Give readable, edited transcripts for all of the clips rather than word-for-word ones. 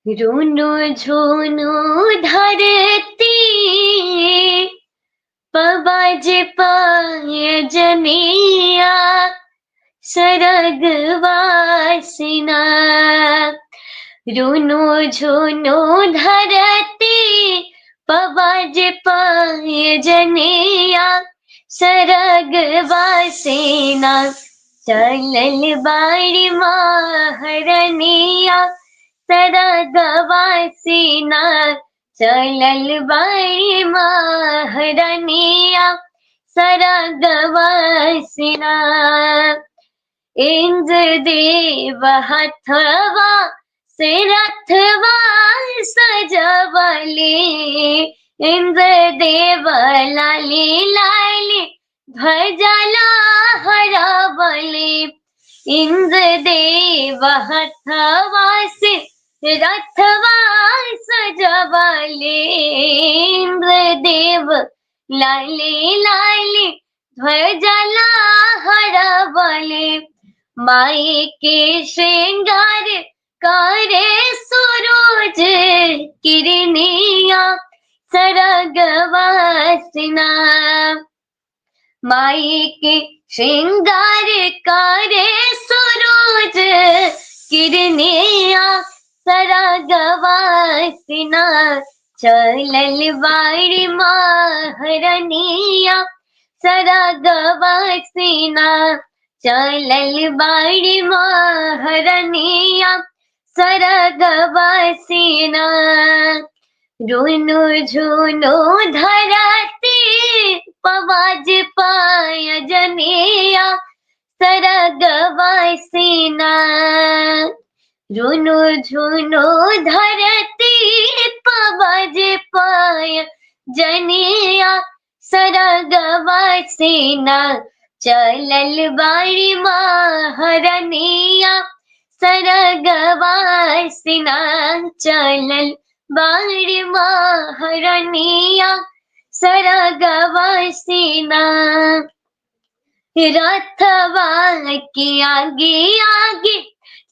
रूनु झुनु धरती पबाज पाय जनिया सरग वासिना। रूनु झुनु धरती पबाज पाय जनिया सरग वासिना। चलल बाड़ी महारनिया सरग वासिना। चलल बाड़ी महारनिया सरग वासिना। इंद्र देव हथवा से रथवा सजवले। इंद्र देव लाली लाली ध्वजा लहरावले। इंद्र देव हथवा से रथवा सजवले। इंद्र देव लाली लाली ध्वजा लहरावले। माई के श्रृंगार करे सूरज किरनिया सरग वासिना। माई के श्रृंगार करे सूरज किरनिया सरग वासिना। चलल बाड़ी महारनिया सरग वासिना। चलल बाड़ी महारनिया सरग वासिना। रूनु झुनु धरती पबाज पाय जनिया सरग वासिना। रूनु झुनु धरती पबाज पाय जनिया सरग वासिना। चलल बाड़ी महारनिया सरग वासिना। चलल बाड़ी महारनिया सरग वासिना। रथवा की आगे आगे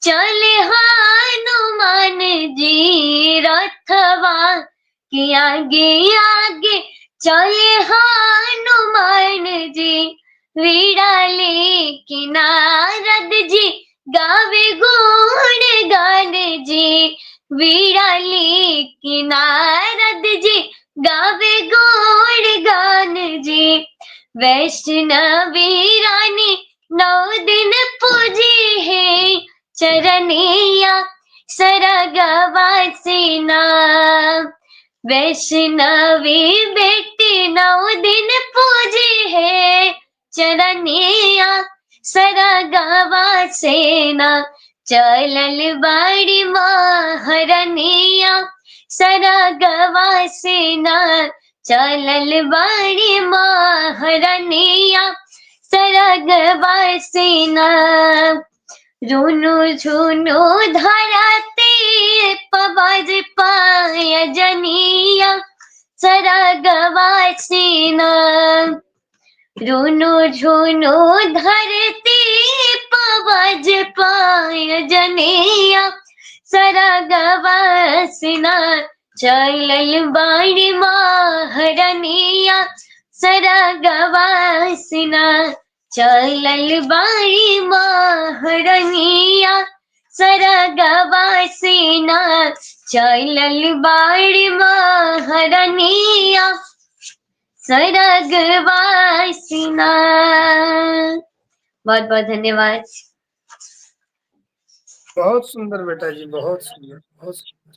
चले हनुमान जी। रथवा की आगे आगे चले हनुमान जी। वीणा लेके नारद जी गावे गुण गान जी। वीणा लेके नारद जी गावे गुण गान जी। वैष्णवी रानी 9 दिन पूजी है चरनिया सरग वासिना। वैष्णवी बेटी 9 दिन पूजी है चरनिया सरग वासिना। चलल बाड़ी महारनिया सरग वासिना। चलल बाड़ी महारनिया सरग वासिना। रूनु झुनु धरती पबाज पाय जनिया सरग वासिना। रूनु झुनु धरती पबाज पाय जनिया सरग वासिना। चलल बाड़ी महारनिया सरग वासिना। चलल बाड़ी महारनिया सरग वासिना। चलल बाड़ी महारनिया सरग वासिना। बहुत बहुत धन्यवाद। बहुत सुंदर बेटा जी, बहुत सुंदर, बहुत सुंदर।